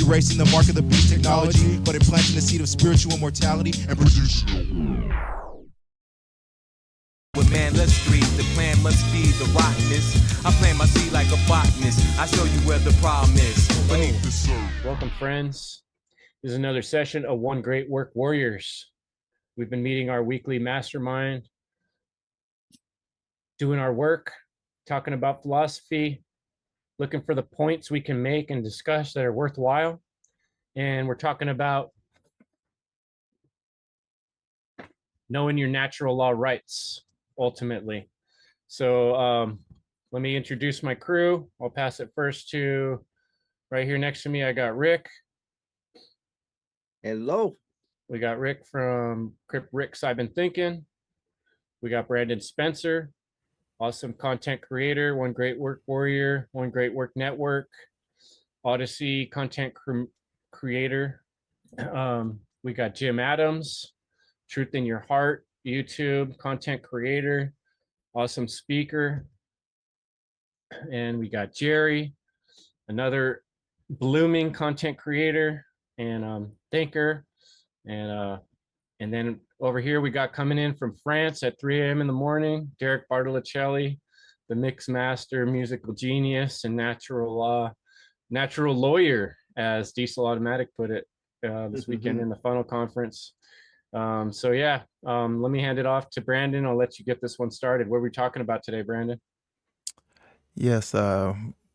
erasing the mark of the beast technology, but implanting the seed of spiritual immortality and producing. With man, let's breathe. The plan must be the rottenness. I plant my seed like a botanist. I show you where the problem is. Beneath the surface. Welcome, friends. This is another session of One Great Work Warriors. We've been meeting our weekly mastermind, doing our work, talking about philosophy, looking for the points we can make and discuss that are worthwhile. And we're talking about knowing your natural law rights, ultimately. So let me introduce my crew. I'll pass it first to right here next to me. I got Rick. Hello. We got Rick from Rick's I've Been Thinking. We got Brandon Spencer, awesome content creator, One Great Work Warrior, One Great Work Network, Odyssey content creator. We got Jim Adams, Truth in Your Heart, YouTube content creator, awesome speaker. And we got Jerry, another blooming content creator and thinker. And then over here we got coming in from France at 3 a.m. in the morning, Derek Bartolicelli, the mix master, musical genius, and natural lawyer, as Diesel Automatic put it this weekend in the Funnel Conference. So yeah, let me hand it off to Brandon. I'll let you get this one started. What are we talking about today, Brandon? Yes,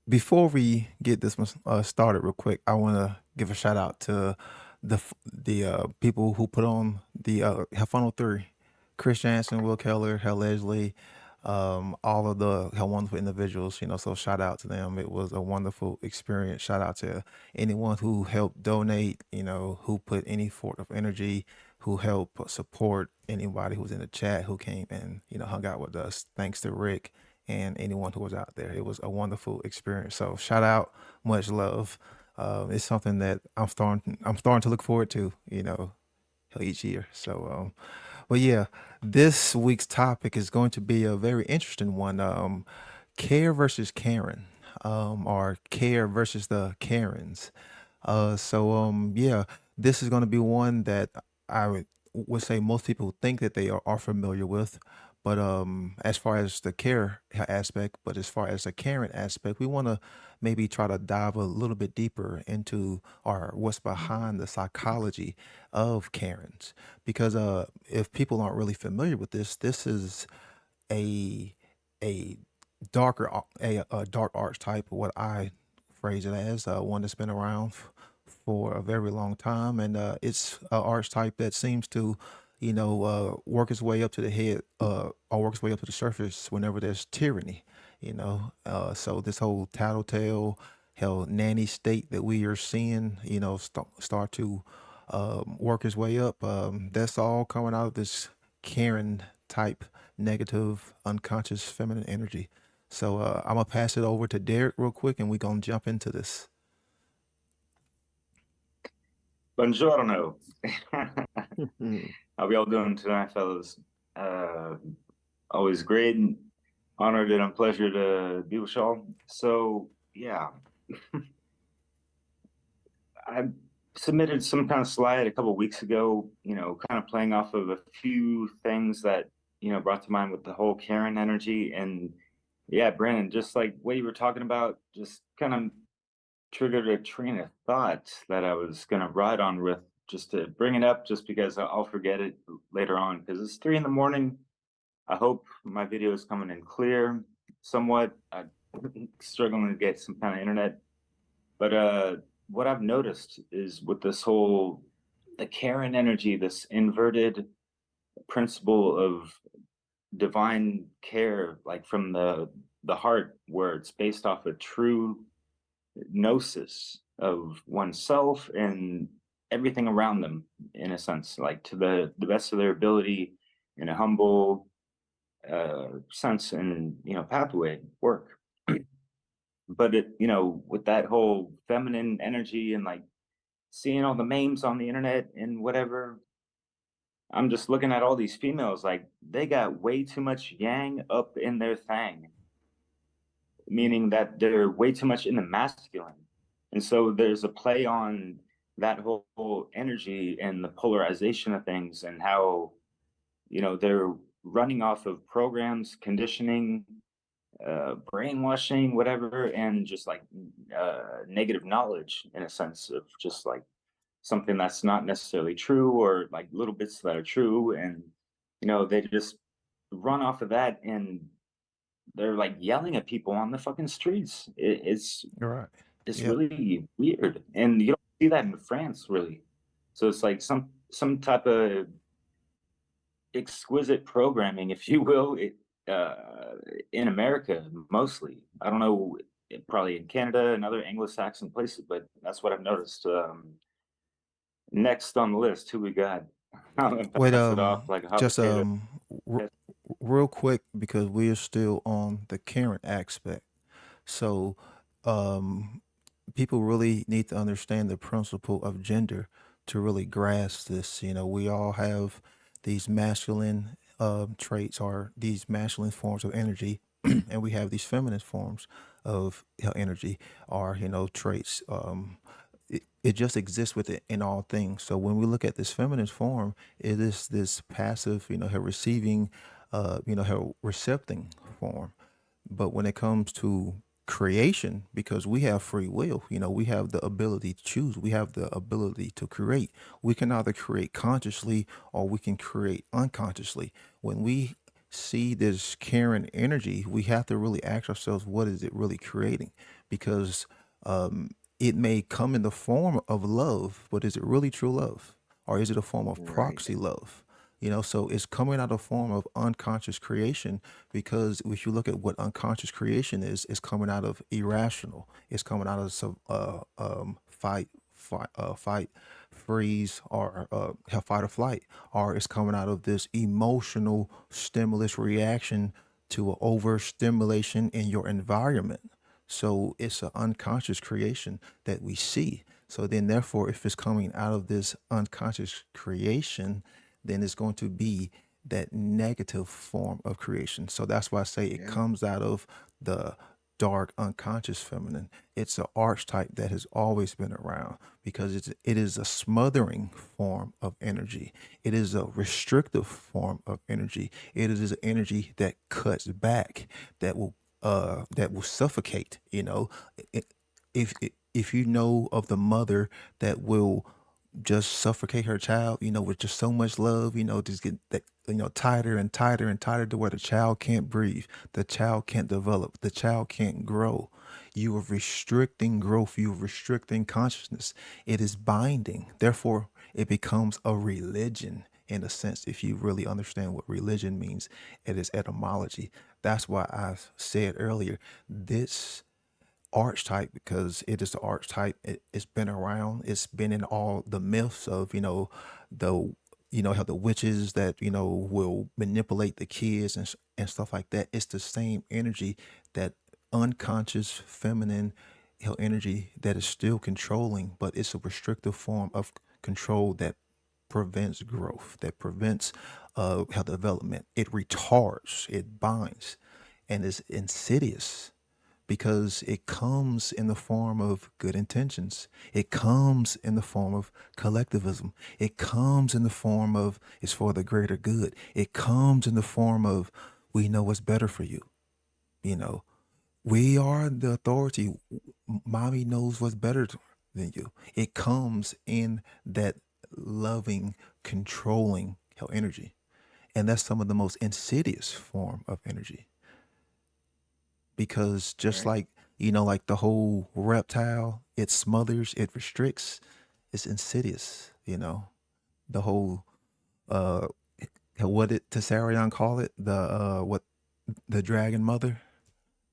before we get this one started real quick, I want to give a shout out to the people who put on the Funnel 3, Chris Jansen, Will Keller, Hal Leslie, all of the wonderful individuals, so shout out to them. It was a wonderful experience. Shout out to anyone who helped donate, who put any sort of energy, who helped support anybody who was in the chat, who came and, hung out with us. Thanks to Rick and anyone who was out there. It was a wonderful experience. So shout out, much love. It's something that I'm starting to look forward to, each year. So, but yeah, this week's topic is going to be a very interesting one. Care versus Karen, or care versus the Karens. Yeah, this is going to be one that I would say most people think that they are familiar with. But as far as the care aspect, but as far as the Karen aspect, we want to maybe try to dive a little bit deeper into what's behind the psychology of Karens. Because if people aren't really familiar with this is a a a dark arts type, what I phrase it as, one that's been around for a very long time, and it's an archetype that seems to, work its way up to the head, or work its way up to the surface whenever there's tyranny. So this whole tattletale, hell, nanny state that we are seeing, start to work its way up. That's all coming out of this Karen type, negative, unconscious, feminine energy. So I'm gonna pass it over to Derek real quick, and we're gonna jump into this. Buongiorno. How we all doing tonight, fellas? Always great and honored and a pleasure to be with y'all. So yeah, I submitted some kind of slide a couple weeks ago, kind of playing off of a few things that, brought to mind with the whole Karen energy. And yeah, Brandon, just like what you were talking about, just kind of triggered a train of thought that I was going to ride on with, just to bring it up, just because I'll forget it later on, because it's 3 a.m. I hope my video is coming in clear somewhat. I'm struggling to get some kind of internet, but what I've noticed is with this whole, the Karen energy, this inverted principle of divine care, like from the heart, where it's based off a true gnosis of oneself and everything around them, in a sense, like to the best of their ability, in a humble sense and pathway work. But it, with that whole feminine energy and like seeing all the memes on the internet and whatever, I'm just looking at all these females, like they got way too much yang up in their thing, meaning that they're way too much in the masculine. And so there's a play on that whole energy and the polarization of things, and how, they're running off of programs, conditioning, brainwashing, whatever, and just like negative knowledge, in a sense of just like something that's not necessarily true, or like little bits that are true. And they just run off of that, and they're like yelling at people on the fucking streets. You're right. It's Yep. really weird, and you don't see that in France, really. So it's like some type of exquisite programming, if you will, uh, in America mostly. I don't know, probably in Canada and other Anglo-Saxon places, but that's what I've noticed. Next on the list, who we got? I'm gonna Wait, pass it off like a hot just potato. r- real quick because we are still on the Karen aspect. So, um, people really need to understand the principle of gender to really grasp this. You know, we all have these masculine traits or these masculine forms of energy, and we have these feminine forms of energy or traits. It just exists with it in all things. So when we look at this feminine form, it is this passive, her receiving, her recepting form. But when it comes to creation, because we have free will, we have the ability to choose, we have the ability to create. We can either create consciously or we can create unconsciously. When we see this Karen energy, we have to really ask ourselves, what is it really creating? Because it may come in the form of love, but is it really true love? Or is it a form of Right. proxy love? So it's coming out of form of unconscious creation, because if you look at what unconscious creation is, it's coming out of irrational. It's coming out of some fight, freeze, or fight or flight, or it's coming out of this emotional stimulus reaction to an overstimulation in your environment. So it's an unconscious creation that we see. So then, therefore, if it's coming out of this unconscious creation, then it's going to be that negative form of creation. So that's why I say it Yeah. comes out of the dark unconscious feminine. It's an archetype that has always been around because it is a smothering form of energy. It is a restrictive form of energy. It is an energy that cuts back, that will suffocate. I- if you know of the mother that will just suffocate her child, with just so much love, just get that, tighter and tighter and tighter to where the child can't breathe, the child can't develop, the child can't grow. You are restricting growth, you are restricting consciousness. It is binding. Therefore, it becomes a religion in a sense. If you really understand what religion means, it is etymology. That's why I said earlier, this archetype, because it is the archetype. It's been around. It's been in all the myths of the how the witches that will manipulate the kids and stuff like that. It's the same energy, that unconscious feminine energy that is still controlling, but it's a restrictive form of control that prevents growth, that prevents health development. It retards, it binds, and is insidious because it comes in the form of good intentions. It comes in the form of collectivism. It comes in the form of it's for the greater good. It comes in the form of we know what's better for you. You know, we are the authority. Mommy knows what's better than you. It comes in that loving, controlling energy. And that's some of the most insidious form of energy, because just Right. like like the whole reptile, it smothers, it restricts, it's insidious. The whole uh what did Tessarion call it, the dragon mother,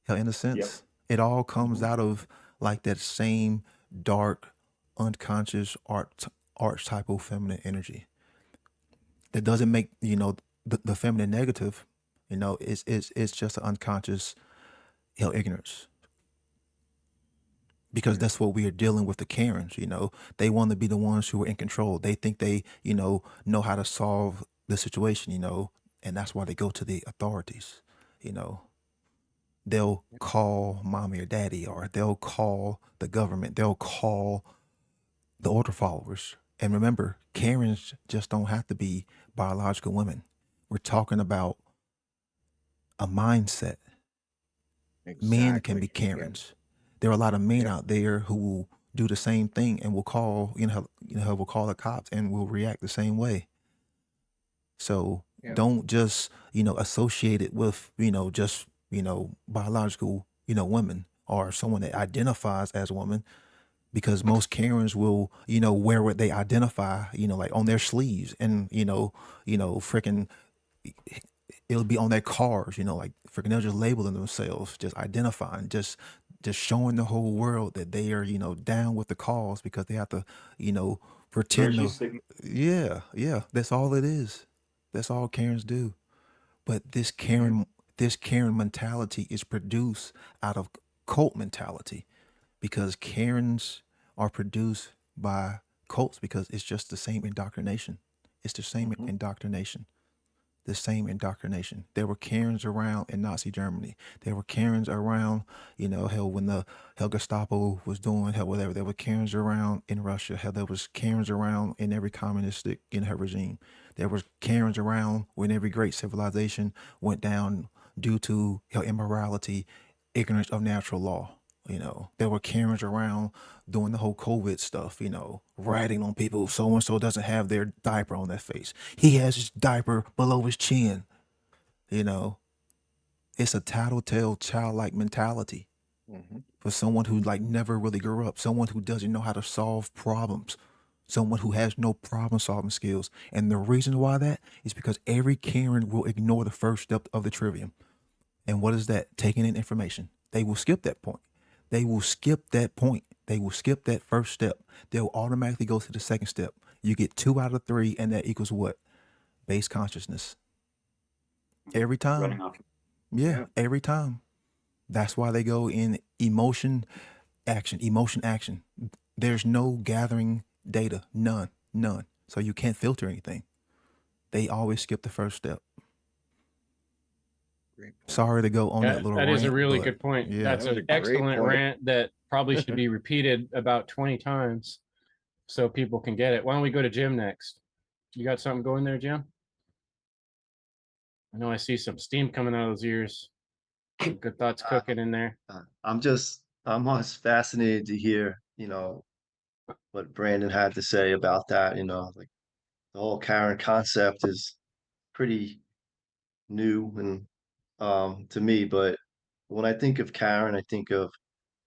her Yep. innocence. It all comes Mhm. out of like that same dark unconscious archetypal feminine energy that doesn't make the feminine negative. It's just an unconscious ignorance, because Right. that's what we are dealing with. The Karens, they want to be the ones who are in control. They think they, know how to solve the situation, and that's why they go to the authorities, you know. they'll call mommy or daddy, or they'll call the government, they'll call the order followers. And remember, Karens just don't have to be biological women. We're talking about a mindset. Men can be Exactly. Yeah. Karens. There are a lot of men Yeah. out there who will do the same thing and will call, will call the cops and will react the same way. So Yeah. don't just, associate it with, just, biological, women or someone that identifies as a woman, because most Karens will, wear what they identify, like on their sleeves, and, freaking it'll be on their cars, like freaking they'll just labeling themselves, just identifying, just showing the whole world that they are, down with the cause, because they have to, pretend Virtue to, signal. yeah, that's all it is. That's all Karens do. But this Karen mentality is produced out of cult mentality, because Karens are produced by cults, because it's just the same indoctrination. It's the same indoctrination. The same indoctrination. There were Karens around in Nazi Germany. There were Karens around, hell, when the hell Gestapo was doing hell whatever. There were Karens around in Russia. Hell, there was Karens around in every communistic regime. There was Karens around when every great civilization went down due to hell immorality, ignorance of natural law. There were Karens around doing the whole COVID stuff, ratting on people. So and so doesn't have their diaper on their face. He has his diaper below his chin. You know, it's a tattletale childlike mentality Mhm. for someone who like never really grew up, someone who doesn't know how to solve problems, someone who has no problem solving skills. And the reason why that is because every Karen will ignore the first step of the trivium. And what is that? Taking in information. They will skip that point. They will skip that point. They will skip that first step. They'll automatically go to the second step. You get 2 out of 3, and that equals what? Base consciousness. Every Running time. off. Yeah, Yeah. every time. That's why they go in emotion, action. There's no gathering data. None. So you can't filter anything. They always skip the first step. Great point. Sorry to go on that little That rant. is a really but good point. Yeah. That's That was an a great excellent point. rant that probably should be repeated about 20 times so people can get it. Why don't we go to Jim next? You got something going there, Jim? I know I see some steam coming out of those ears. Some good thoughts cooking in there. I'm most fascinated to hear, what Brandon had to say about that, like the whole Karen concept is pretty new and to me, but when I think of Karen, I think of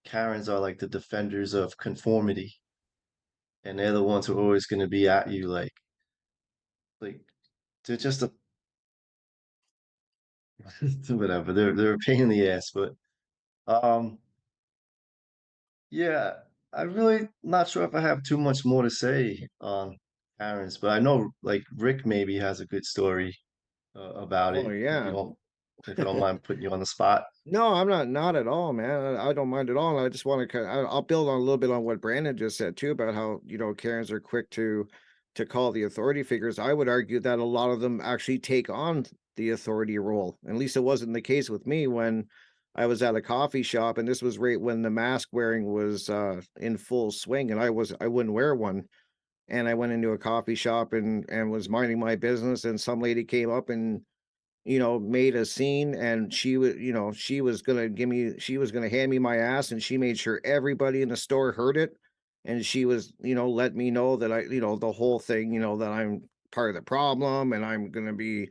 Karens are like the defenders of conformity, and they're the ones who are always going to be at you like they're just a whatever. They're a pain in the ass, but um yeah, I'm really not sure if I have too much more to say on Karens, but I know like Rick maybe has a good story about Oh it. yeah. If you don't mind putting you on the spot. No, I'm not at all, man. I don't mind at all. I just want to I'll build on a little bit on what Brandon just said too about how, Karens are quick to call the authority figures. I would argue that a lot of them actually take on the authority role. At least it wasn't the case with me when I was at a coffee shop, and this was right when the mask wearing was in full swing, and I wouldn't wear one. And I went into a coffee shop and was minding my business, and some lady came up and made a scene, and she was gonna hand me my ass, and she made sure everybody in the store heard it. And she was, let me know that the whole thing, that I'm part of the problem, and I'm gonna be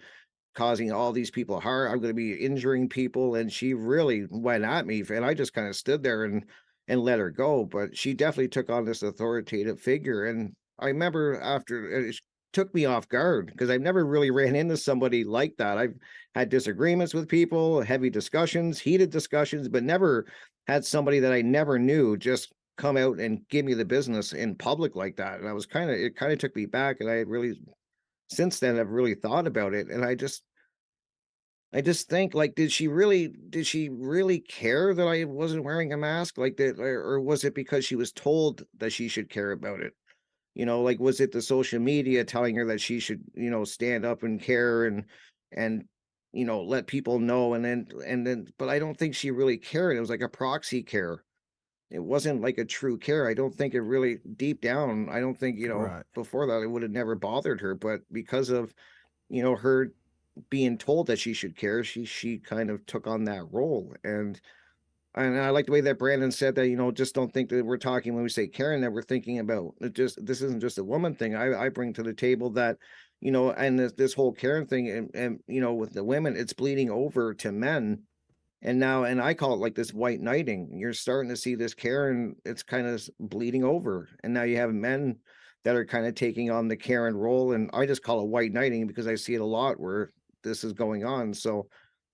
causing all these people harm. I'm going to be injuring people. And she really went at me, and I just kind of stood there and let her go. But she definitely took on this authoritative figure. And I remember after it took me off guard because I've never really ran into somebody like that. I've had disagreements with people, heavy discussions, heated discussions, but never had somebody that I never knew just come out and give me the business in public like that. And it kind of took me back. And I really, since then, I've really thought about it. And I just think, like, did she really care that I wasn't wearing a mask? Like that, or was it because she was told that she should care about it? Like, was it the social media telling her that she should, stand up and care and let people know, and then but I don't think she really cared. It was like a proxy care. It wasn't like a true care. I don't think it really deep down, I don't think, Right. before that it would have never bothered her, but because of, her being told that she should care, she kind of took on that role. And I like the way that Brandon said that, just don't think that we're talking when we say Karen, that we're thinking about it. Just this isn't just a woman thing. I bring to the table that, and this whole Karen thing, and with the women, it's bleeding over to men. And I call it like this white knighting. You're starting to see this Karen, it's kind of bleeding over. And now you have men that are kind of taking on the Karen role. And I just call it white knighting because I see it a lot where this is going on. So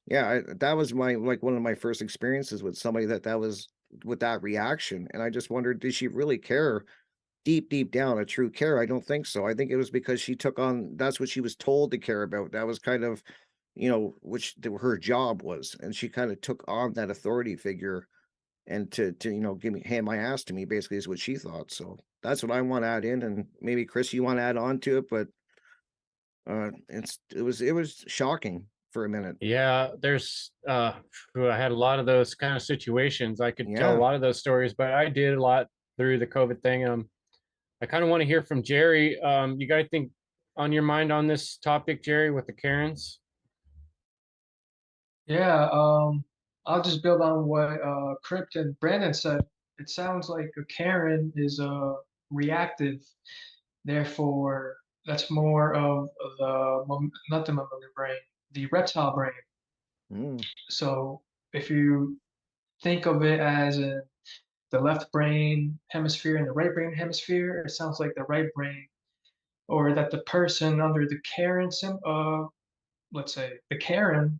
yeah, that was my like one of my first experiences with somebody that was with that reaction. And I just wondered, did she really care deep down, a true care? I don't think so. I think it was because she took on, that's what she was told to care about. That was kind of, her job was. And she kind of took on that authority figure, and to give me, hand my ass to me, basically, is what she thought. So that's what I want to add in. And maybe Chris, you want to add on to it, but it was shocking for a minute. Yeah, there's I had a lot of those kind of situations. I could tell a Yeah. lot of those stories, but I did a lot through the COVID thing. I kind of want to hear from Jerry. You got anything on your mind on this topic, Jerry, with the Karens? Yeah, I'll just build on what Crypt and Brandon said. It sounds like a Karen is reactive, therefore that's more of not the mammalian brain, the reptile brain. Mm, So if you think of it as the left brain hemisphere and the right brain hemisphere, it sounds like the right brain, or that the person under the Karen let's say the Karen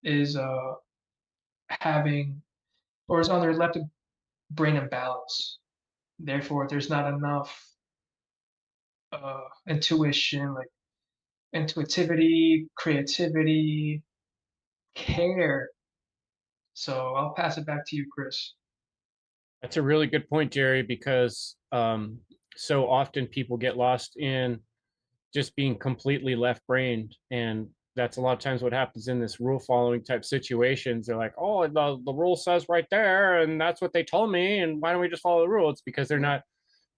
is having or is under left brain imbalance. Therefore, there's not enough intuition, like intuitivity, creativity, care. So I'll pass it back to you, Chris. That's a really good point, Jerry, because so often people get lost in just being completely left brained. And that's a lot of times what happens in this rule following type situations. They're like, oh, the rule says right there, and that's what they told me. And why don't we just follow the rule? It's because they're yeah. not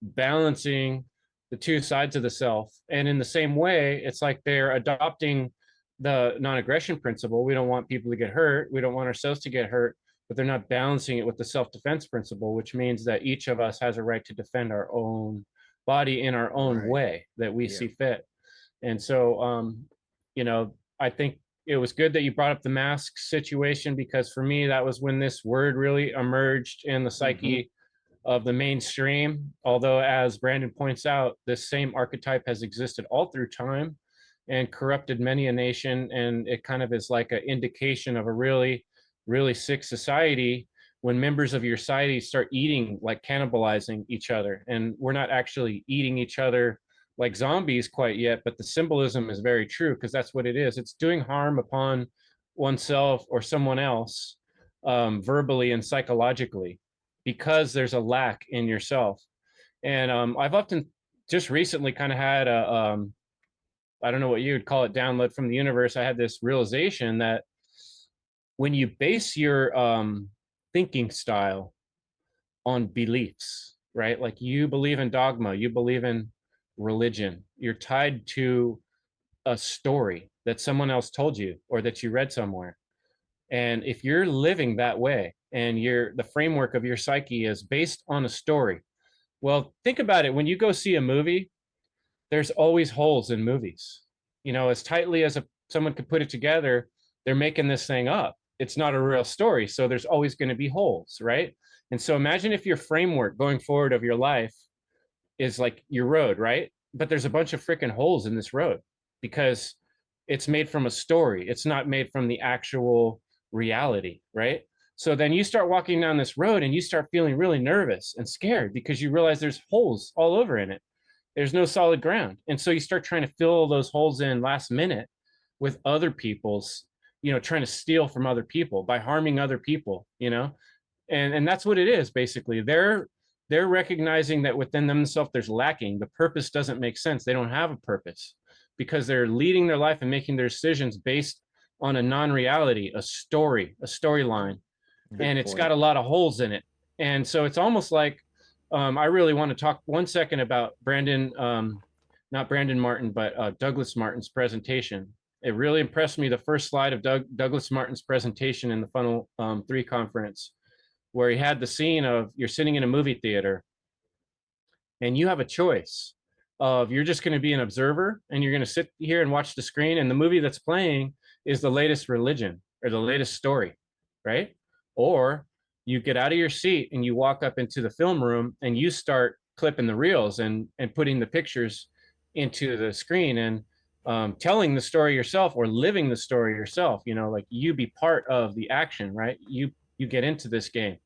balancing the two sides of the self. And in the same way, it's like they're adopting the non-aggression principle. We don't want people to get hurt. We don't want ourselves to get hurt, but they're not balancing it with the self-defense principle, which means that each of us has a right to defend our own body in our own Right. way that we Yeah. see fit. And so, I think it was good that you brought up the mask situation, because for me, that was when this word really emerged in the Hmm. psyche of the mainstream. Although, as Brandon points out, this same archetype has existed all through time and corrupted many a nation. And it kind of is like an indication of a really, really sick society when members of your society start eating, like cannibalizing each other. And we're not actually eating each other like zombies quite yet, but the symbolism is very true, because that's what it is. It's doing harm upon oneself or someone else, verbally and psychologically, because there's a lack in yourself. And I've often just recently kind of had I don't know what you would call it, download from the universe. I had this realization that when you base your thinking style on beliefs, right? Like you believe in dogma, you believe in religion, you're tied to a story that someone else told you or that you read somewhere. And if you're living that way and the framework of your psyche is based on a story, well, think about it. When you go see a movie, there's always holes in movies. As tightly as someone could put it together, they're making this thing up. It's not a real story. So there's always going to be holes, right? And so imagine if your framework going forward of your life is like your road, right? But there's a bunch of freaking holes in this road because it's made from a story. It's not made from the actual reality, right? So then you start walking down this road and you start feeling really nervous and scared because you realize there's holes all over in it. There's no solid ground. And so you start trying to fill those holes in last minute with other people's, trying to steal from other people by harming other people, and that's what it is. Basically, they're recognizing that within themselves there's lacking. The purpose doesn't make sense. They don't have a purpose because they're leading their life and making their decisions based on a non-reality, a storyline, Good and it's point. got a lot of holes in it. And so it's almost like I really want to talk 1 second about not Brandon Martin, but Douglas Martin's presentation. It really impressed me, the first slide of Douglas Martin's presentation in the Funnel 3 conference, where he had the scene of you're sitting in a movie theater and you have a choice of you're just going to be an observer and you're going to sit here and watch the screen, and the movie that's playing is the latest religion or the latest story, right? Or you get out of your seat and you walk up into the film room and you start clipping the reels and putting the pictures into the screen and telling the story yourself or living the story yourself. You know, like you be part of the action, right? You get into this game.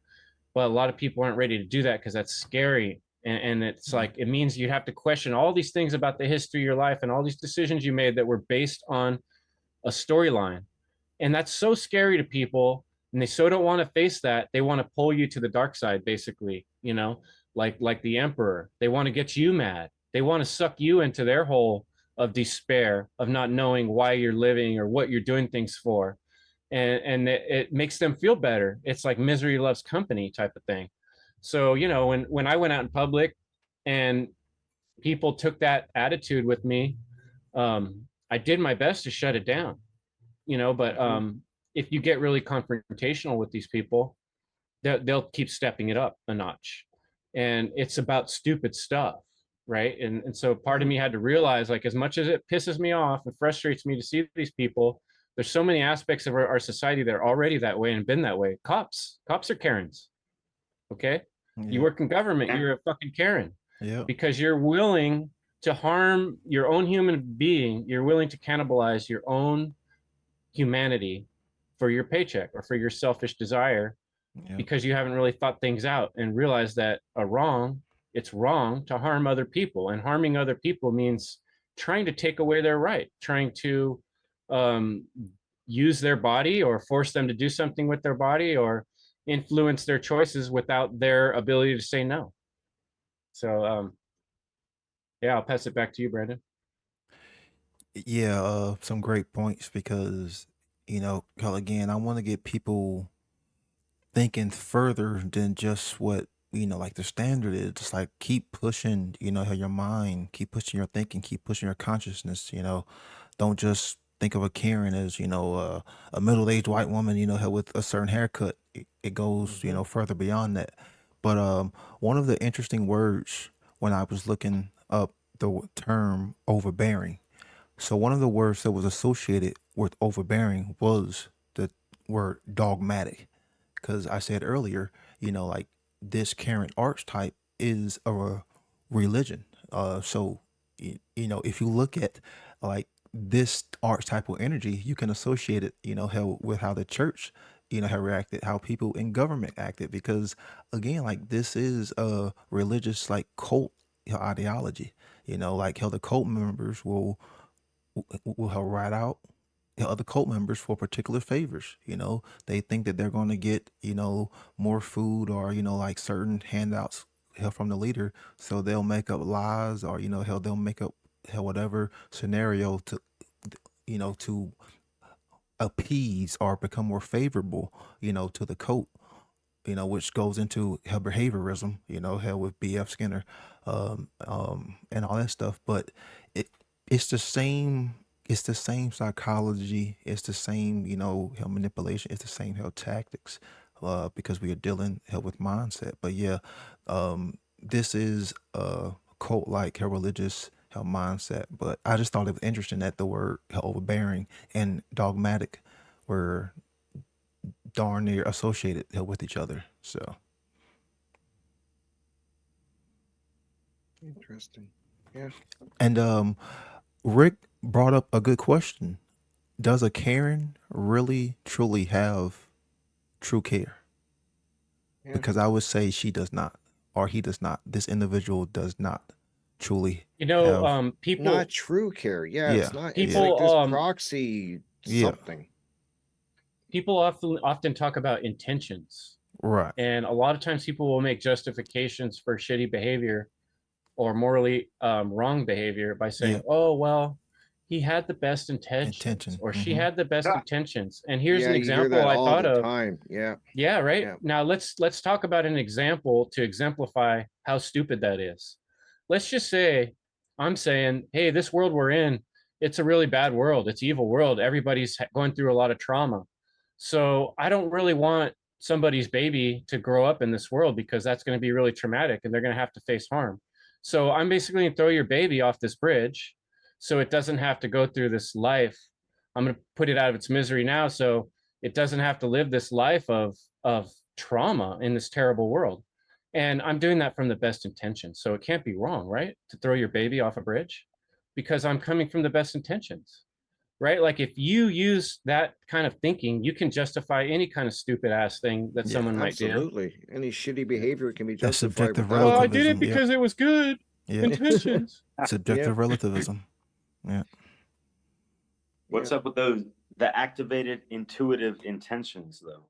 But a lot of people aren't ready to do that because that's scary. And it's like, it means you have to question all these things about the history of your life and all these decisions you made that were based on a storyline. And that's so scary to people. And they so don't want to face that. They want to pull you to the dark side, basically, you know, like the emperor. They want to get you mad. They want to suck you into their hole of despair, of not knowing why you're living or what you're doing things for. And it makes them feel better. It's like misery loves company type of thing. So, you know, when I went out in public and people took that attitude with me, I did my best to shut it down, you know, but if you get really confrontational with these people, they'll keep stepping it up a notch. And it's about stupid stuff, right? And so part of me had to realize, like, as much as it pisses me off and frustrates me to see these people, there's so many aspects of our society that are already that way and been that way. Cops are Karens. Okay. You Yeah. work in government, you're a fucking Karen Yeah. because you're willing to harm your own human being. You're willing to cannibalize your own humanity for your paycheck or for your selfish desire Yeah. because you haven't really thought things out and realized that it's wrong to harm other people. And harming other people means trying to take away their right, trying to um, use their body or force them to do something with their body or influence their choices without their ability to say no. So, yeah, I'll pass it back to you, Brandon. Yeah, some great points because, again, I want to get people thinking further than just what, like the standard is. Just like keep pushing, how your mind, keep pushing your thinking, keep pushing your consciousness, don't just think of a Karen as, a middle-aged white woman, with a certain haircut. It goes, further beyond that. But one of the interesting words when I was looking up the term overbearing, so one of the words that was associated with overbearing was the word dogmatic. Because I said earlier, like this current archetype is a religion. So, if you look at like this archetypal energy, you can associate it, with how the church, have reacted, how people in government acted. Because again, like this is a religious like cult ideology, like how the cult members will help ride out the other cult members for particular favors. They think that they're going to get, more food or, like certain handouts hell from the leader. So they'll make up lies or, hell, they'll make up hell, whatever scenario to, to appease or become more favorable, to the cult, which goes into hell behaviorism, hell with BF Skinner, and all that stuff. But it it's the same psychology. It's the same, hell manipulation. It's the same hell tactics, because we are dealing hell with mindset. But yeah, this is a cult like hell religious hell mindset. But I just thought it was interesting that the word hell overbearing and dogmatic were darn near associated with each other. So Interesting. Yeah. and Rick brought up a good question. Does a Karen really truly have true care? Yeah. Because I would say she does not, or he does not. This individual does not truly have. People Not true care. Yeah, Yeah, it's not. It's yeah, like people this proxy yeah. something. people often talk about intentions, Right. and a lot of times people will make justifications for shitty behavior or morally wrong behavior by saying, Yeah. "Oh well, he had the best intentions, Intention. or she Hmm. had the best Ah, intentions. And here's Yeah, an you hear example that I all thought the of. time. Yeah. Yeah, right. Yeah. Now let's talk about an example to exemplify how stupid that is. Let's just say I'm saying, hey, this world we're in, it's a really bad world. It's an evil world. Everybody's going through a lot of trauma. So I don't really want somebody's baby to grow up in this world because that's going to be really traumatic and they're going to have to face harm. So I'm basically going to throw your baby off this bridge so it doesn't have to go through this life. I'm going to put it out of its misery now so it doesn't have to live this life of trauma in this terrible world. And I'm doing that from the best intentions. So it can't be wrong, right? To throw your baby off a bridge because I'm coming from the best intentions, right? Like if you use that kind of thinking, you can justify any kind of stupid ass thing that Yeah. someone might do. Absolutely. Any shitty behavior can be That's justified with subjective that. Well, I did it relativism. Yep. because it was good Yeah. intentions. Subjective relativism. Yeah. what's up with the activated intuitive intentions though?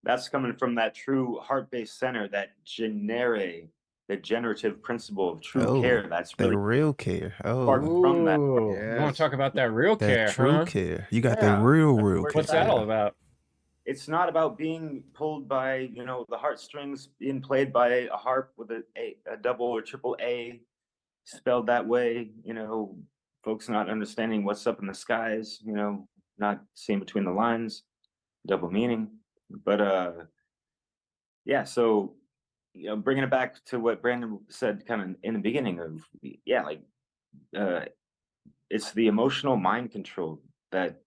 That's coming from that true heart-based center, that the generative principle of true Oh, care. That's that really real care. sparked Oh, from that. Ooh, you want Yes. to talk about that real that care, true huh? care. You got that Yeah, real where care. What's that all Yeah. about? it's not about being pulled by the heartstrings being played by a harp with a double or triple A spelled that way. Folks not understanding what's up in the skies. Not seeing between the lines, double meaning. But yeah. So bringing it back to what Brandon said, kind of in the beginning of like uh, it's the emotional mind control that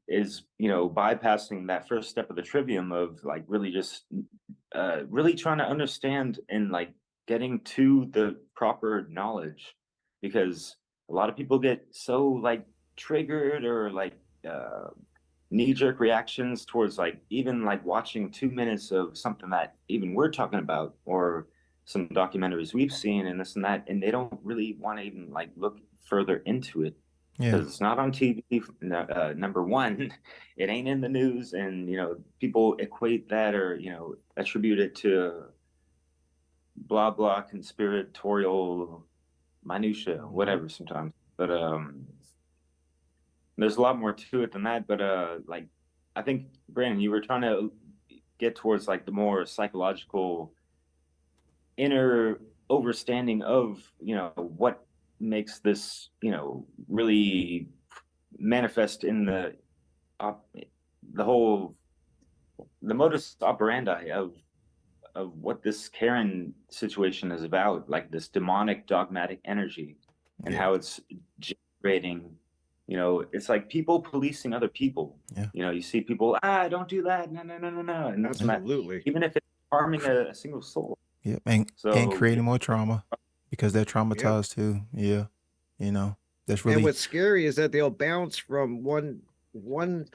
is bypassing that first step of the trivium of like really just really trying to understand and like getting to the proper knowledge, because a lot of people get so like triggered or like uh knee-jerk reactions towards like even like watching 2 minutes of something that even we're talking about, or some documentaries we've seen and this and that, and they don't really want to even like look further into it Yeah. because it's not on TV. Number one, it ain't in the news, and people equate that or attribute it to blah blah conspiratorial minutia, whatever. Sometimes, but there's a lot more to it than that. But like I think Brandon, you were trying to get towards like the more psychological inner overstanding of what makes this really manifest in the whole the modus operandi of what this Karen situation is about, like this demonic dogmatic energy, and Yeah. how it's generating. It's like people policing other people. Yeah. You see people, don't do that, no, no, no, no, no, and this and that, Absolutely. even if it's harming a single soul. Yep. And So creating more trauma because they're Yep. traumatized too. Yeah. That's And really what's scary is that they'll bounce from one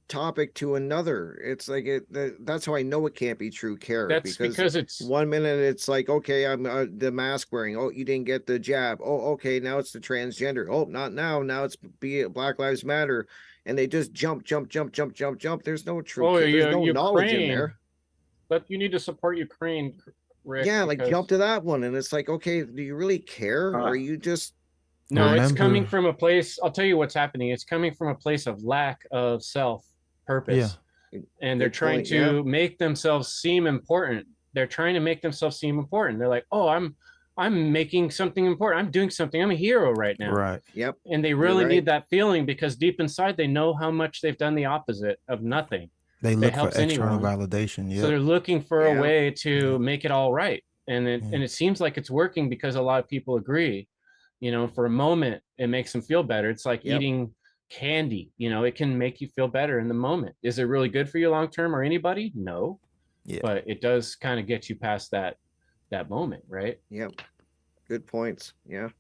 topic to another. It's like that's how I know it can't be true care, That's because it's 1 minute it's like, okay, I'm the mask wearing. Oh, you didn't get the jab. Oh, okay, now it's the transgender. Oh, not now. Now it's be Black Lives Matter, and they just jump, jump, jump, jump, jump, jump. There's no true care. There's no knowledge in Ukraine, there. but you need to support Ukraine, Rick, Yeah, like jump because to that one, and it's like, okay, do you really care, or are you just no, it's coming remember. from a place. I'll tell you what's happening. It's coming from a place of lack of self Yeah. purpose. And they're Good trying point, yeah. to make themselves seem important. They're trying to make themselves seem important. They're like, oh, I'm making something important. I'm doing something. I'm a hero right now. Right. Yep. And they You're really right. need that feeling because deep inside they know how much they've done the opposite of nothing They that look for helps external anyone. validation. So Yep. they're looking for a Yeah. way to Yeah. make it all right. And Yeah. it seems like it's working because a lot of people agree. For a moment, it makes them feel better. It's like Yep. eating candy. It can make you feel better in the moment. Is it really good for you long term or anybody? No, Yeah. but it does kind of get you past that moment, right? Yep. Good points. Yeah.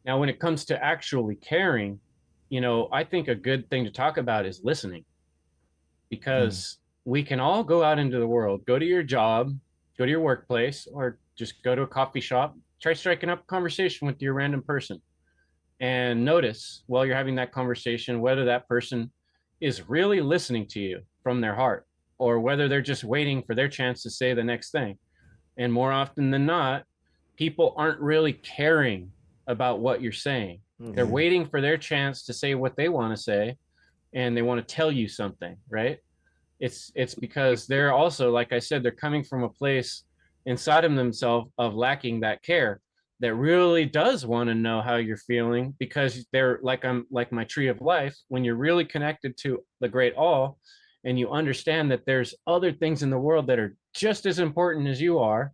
Now, when it comes to actually caring, I think a good thing to talk about is listening, because we can all go out into the world, go to your job, go to your workplace, or just go to a coffee shop, try striking up a conversation with your random person, and notice while you're having that conversation whether that person is really listening to you from their heart, or whether they're just waiting for their chance to say the next thing. And more often than not, people aren't really caring about what you're saying. They're Mhm. waiting for their chance to say what they want to say, and they want to tell you something, right? It's because they're also, like I said, they're coming from a place inside of themselves of lacking that care, that really does want to know how you're feeling, because they're like, I'm like my tree of life. When you're really connected to the great all, and you understand that there's other things in the world that are just as important as you are,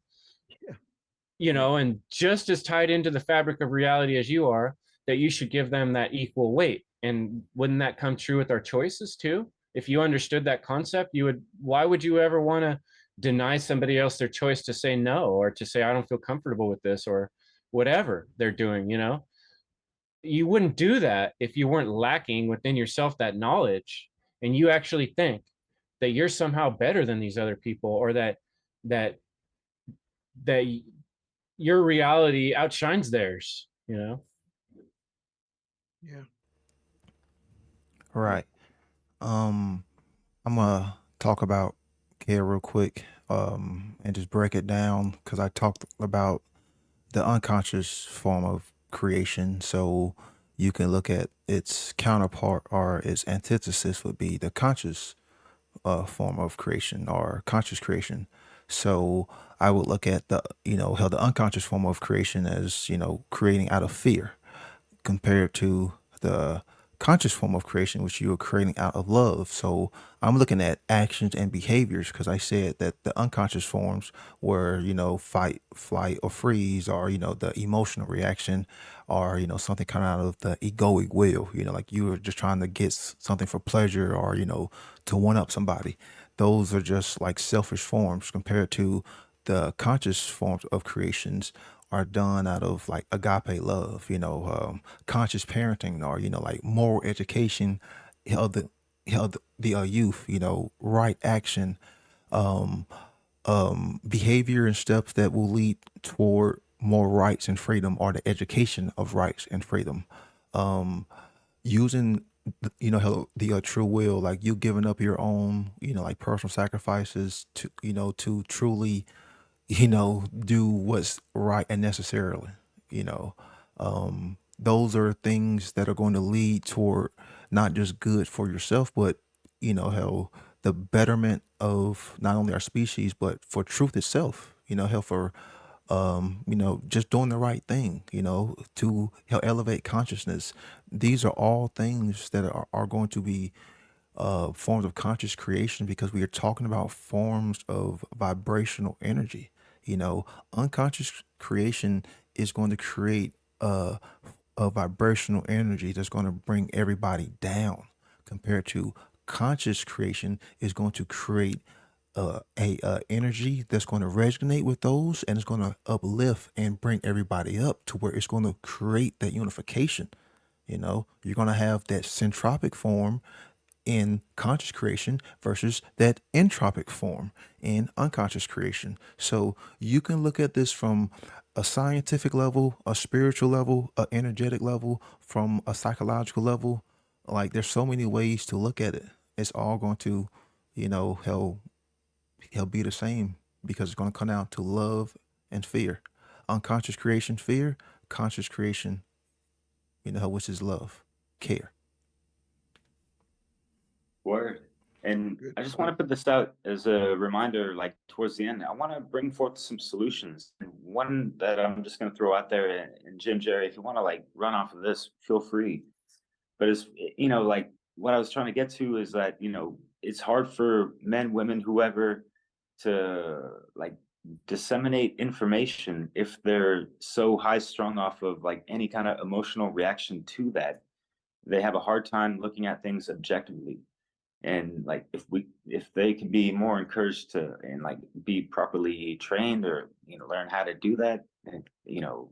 Yeah. and just as tied into the fabric of reality as you are, that you should give them that equal weight. And wouldn't that come true with our choices too? If you understood that concept, why would you ever want to deny somebody else their choice to say no, or to say, I don't feel comfortable with this, or whatever they're doing, You wouldn't do that if you weren't lacking within yourself that knowledge, and you actually think that you're somehow better than these other people, or that that your reality outshines theirs. Yeah. Right. I'm gonna talk about care real quick, and just break it down because I talked about the unconscious form of creation. So you can look at its counterpart, or its antithesis would be the conscious form of creation, or conscious creation. So I would look at how the unconscious form of creation as, creating out of fear, compared to the conscious form of creation, which you are creating out of love. So I'm looking at actions and behaviors, because I said that the unconscious forms were, fight, flight, or freeze, or, the emotional reaction, or, something coming out of the egoic will, like you were just trying to get something for pleasure, or, to one up somebody. Those are just like selfish forms, compared to the conscious forms of creations are done out of like agape love, conscious parenting, or, like moral education, held the youth, right action, behavior and steps that will lead toward more rights and freedom, or the education of rights and freedom. Using how the true will, like you giving up your own, like personal sacrifices to, to truly, do what's right and necessarily, you know. Those are things that are going to lead toward not just good for yourself, but, how the betterment of not only our species, but for truth itself, hell, for, just doing the right thing, to help elevate consciousness. These are all things that are going to be forms of conscious creation, because we are talking about forms of vibrational energy. Unconscious creation is going to create a vibrational energy that's going to bring everybody down, compared to conscious creation is going to create a energy that's going to resonate with those, and it's going to uplift and bring everybody up to where it's going to create that unification. You're going to have that centropic form in conscious creation versus that entropic form in unconscious creation. So you can look at this from a scientific level, a spiritual level, a energetic level, from a psychological level. Like there's so many ways to look at it. It's all going to, he'll be the same, because it's going to come down to love and fear. Unconscious creation, fear; conscious creation, which is love, care. Word. And Good I just want point. to put this out as a reminder, like towards the end, I want to bring forth some solutions. And one that I'm just going to throw out there, and Jim, Jerry, if you want to like run off of this, feel free. But it's, like what I was trying to get to is that, it's hard for men, women, whoever, to like disseminate information if they're so high strung off of like any kind of emotional reaction to that. They have a hard time looking at things objectively. And like if they can be more encouraged to and like be properly trained, or learn how to do that, and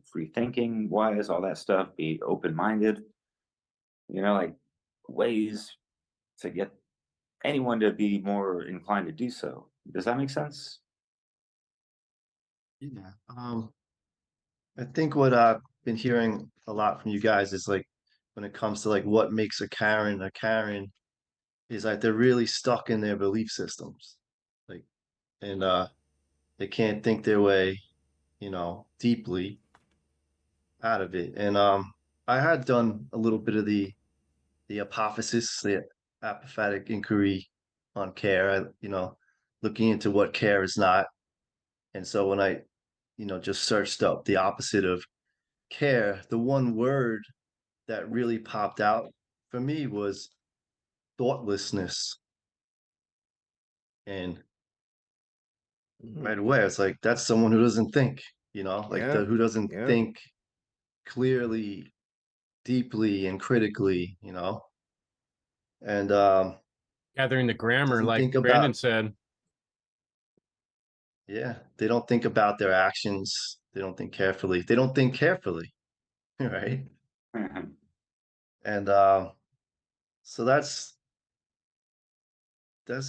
free thinking wise, all that stuff, be open minded, like ways to get anyone to be more inclined to do so. Does that make sense? Yeah. I think what I've been hearing a lot from you guys is like when it comes to like what makes a Karen is like they're really stuck in their belief systems. Like and they can't think their way, deeply. out of it. And I had done a little bit of the apophysis, the apophatic inquiry on care. Looking into what care is not. And so when I, just searched up the opposite of care, the one word that really popped out for me was thoughtlessness. And right away, it's like that's someone who doesn't think, like Yeah. who doesn't Yeah. think clearly, deeply, and critically, and Gathering the grammar, doesn't like think about, Brandon said. yeah, they don't think about their actions. They don't think carefully. They don't think carefully, right? And so that's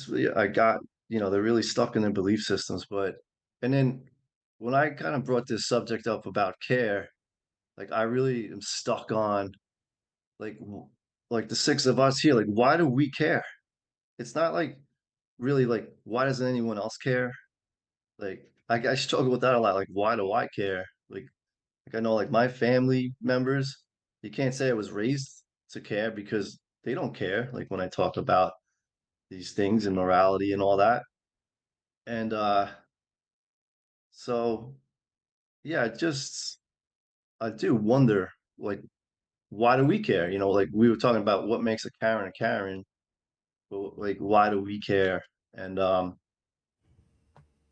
really, I got, they're really stuck in their belief systems. And then when I kind of brought this subject up about care, like I really am stuck on like like the six of us here, like why do we care? It's not like really like why doesn't anyone else care? Like I struggle with that a lot. Like why do I care? Like I know like my family members, you can't say I was raised to care because they don't care. Like when I talk about these things and morality and all that. And so yeah, I do wonder like why do we care? Like we were talking about what makes a Karen a Karen, but like why do we care? And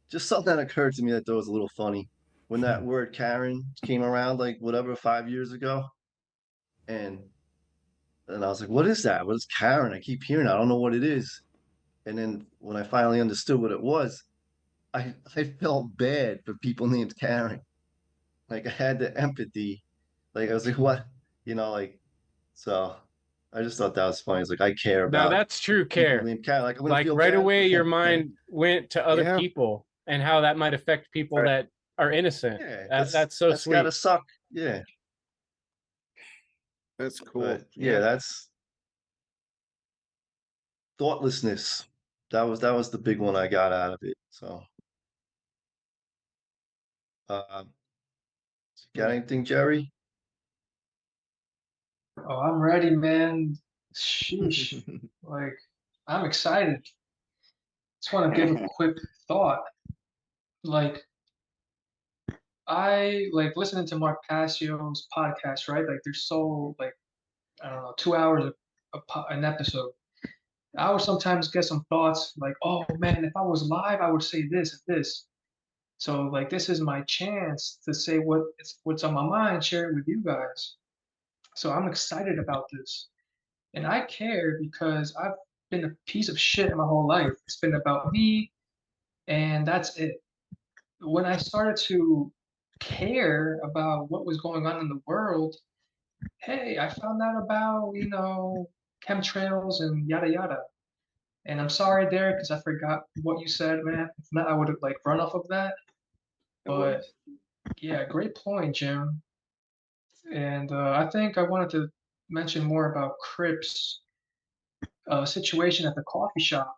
just something that occurred to me that I thought was a little funny when that word Karen came around, like whatever 5 years ago, and I was like, "What is that? What is Karen?" I keep hearing it. I don't know what it is. And then when I finally understood what it was, I felt bad for people named Karen. Like I had the empathy. Like I was like, "What?" Like so. I just thought that was funny. It's like I care Now about that's true people care. named Karen. Like I'm gonna Like feel right bad for away, your them. mind went to other Yeah. people and how that might affect people that are innocent. Yeah, That's so that's gotta sweet. suck. Yeah, That's cool. but yeah, Yeah. that's thoughtlessness. That was the big one I got out of it. So, uh, got anything, Jerry? Oh, I'm ready, man. Sheesh. Like, I'm excited. Just want to give a quick thought. Like, I like listening to Mark Passio's podcast, right? Like, they're so like I don't know, 2 hours an episode. I would sometimes get some thoughts like, oh man, if I was live, I would say this and this. So like, this is my chance to say what's on my mind, share it with you guys. So I'm excited about this, and I care because I've been a piece of shit my whole life. It's been about me, and that's it. When I started to care about what was going on in the world, hey, I found out about, chemtrails and yada yada. And I'm sorry, Derek, because I forgot what you said, man. If not, I would have like run off of that. No But worries. yeah, great point, Jim. And I think I wanted to mention more about Crip's situation at the coffee shop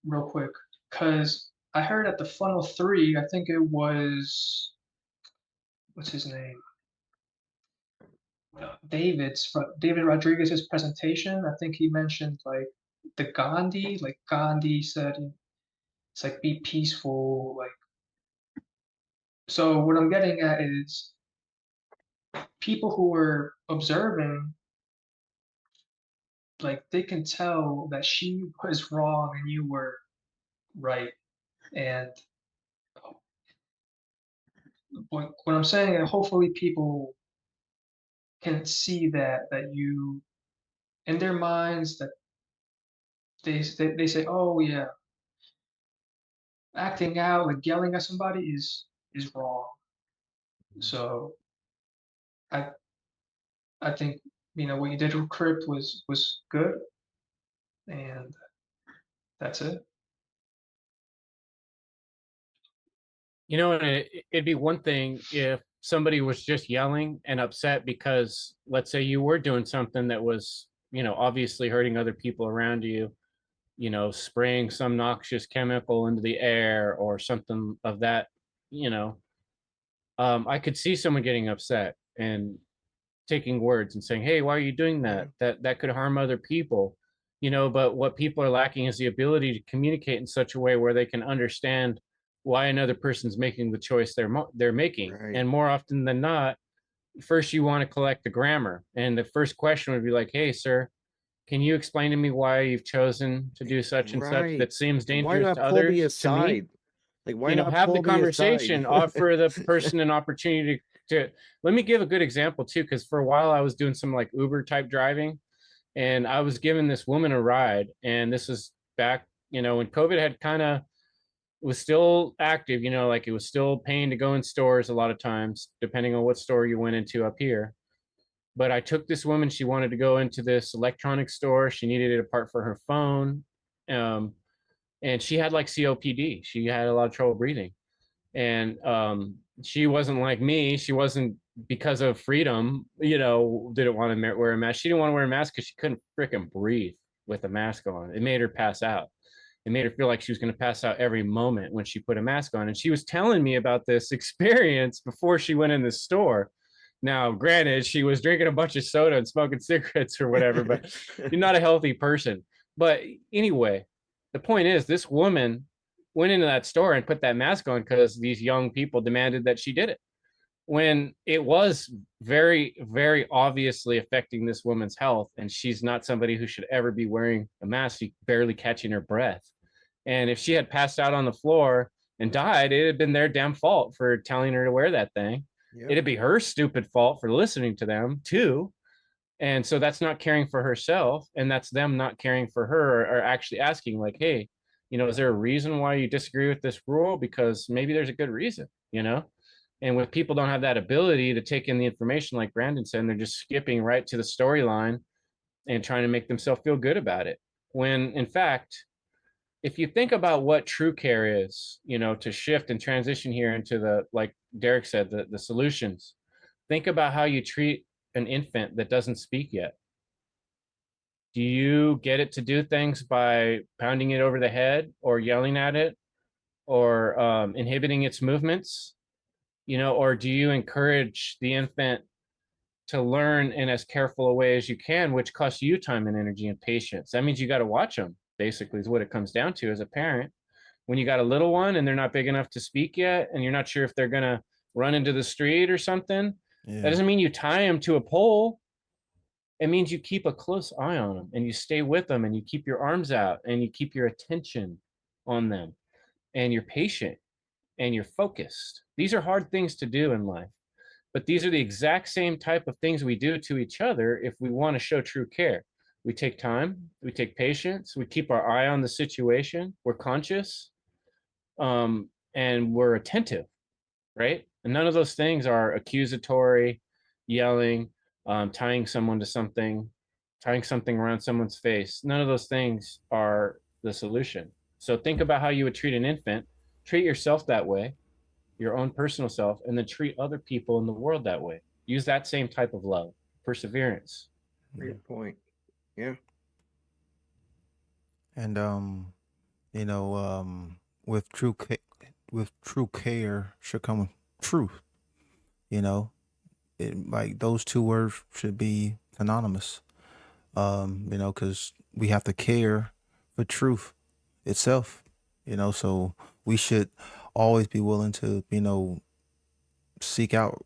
real quick, because I heard at the Funnel 3, I think it was, what's his name? David Rodriguez's presentation. I think he mentioned like the Gandhi, like Gandhi said, it's like be peaceful. Like, so what I'm getting at is people who were observing, like they can tell that she was wrong and you were right. And what I'm saying, hopefully people can see that you in their minds that they say, oh yeah, acting out like yelling at somebody is wrong. So I I think what you did with Crypt was good, and that's it. And it'd be one thing if somebody was just yelling and upset because, let's say, you were doing something that was, obviously hurting other people around you, spraying some noxious chemical into the air or something of that, I could see someone getting upset. and taking words and saying, hey, why are you doing that? That could harm other people, but what people are lacking is the ability to communicate in such a way where they can understand why another person's making the choice they're making. Right. And more often than not, first you want to collect the grammar, and the first question would be like, hey sir, can you explain to me why you've chosen to do such and such Right. that seems Why dangerous not to pull me others, to me? aside? Like, why not Have the pull me aside? conversation, offer the person an opportunity to let me give a good example too, because for a while I was doing some like Uber type driving, and I was giving this woman a ride, and this was back, when COVID had kind of was still active, like it was still paying to go in stores a lot of times, depending on what store you went into up here. But I took this woman, she wanted to go into this electronics store. She needed a part for her phone. Um, and she had like COPD. She had a lot of trouble breathing. And she wasn't like me. She wasn't, because of freedom, didn't want to wear a mask. She didn't want to wear a mask because she couldn't freaking breathe with a mask on. It made her pass out. It made her feel like she was going to pass out every moment when she put a mask on. And she was telling me about this experience before she went in the store. Now, granted, she was drinking a bunch of soda and smoking cigarettes or whatever, but you're not a healthy person. But anyway, the point is, this woman went into that store and put that mask on because these young people demanded that she did it, when it was very, very obviously affecting this woman's health. And she's not somebody who should ever be wearing a mask. She's barely catching her breath. And if she had passed out on the floor and died, it had been their damn fault for telling her to wear that thing. Yep. It'd be her stupid fault for listening to them too. And so that's not caring for herself, and that's them not caring for her, or actually asking like, hey, is there a reason why you disagree with this rule? Because maybe there's a good reason. And when people don't have that ability to take in the information, like Brandon said, they're just skipping right to the storyline and trying to make themselves feel good about it, when in fact, if you think about what true care is, to shift and transition here into the, like Derek said, the solutions, think about how you treat an infant that doesn't speak yet. Do you get it to do things by pounding it over the head or yelling at it or inhibiting its movements? Or do you encourage the infant to learn in as careful a way as you can, which costs you time and energy and patience? That means you got to watch them, basically, is what it comes down to as a parent. When you got a little one and they're not big enough to speak yet, and you're not sure if they're going to run into the street or something, that doesn't mean you tie them to a pole. It means you keep a close eye on them, and you stay with them, and you keep your arms out, and you keep your attention on them, and you're patient and you're focused. These are hard things to do in life, but these are the exact same type of things we do to each other if we want to show true care. We take time, we take patience, we keep our eye on the situation, we're conscious, and we're attentive, right? And none of those things are accusatory, yelling, tying someone to something, tying something around someone's face. None of those things are the solution. So think about how you would treat an infant. Treat yourself that way, your own personal self, and then treat other people in the world that way. Use that same type of love, perseverance. Great point. Yeah. And with with true care should come truth. Like those two words should be synonymous. Because we have to care for truth itself. So we should always be willing to seek out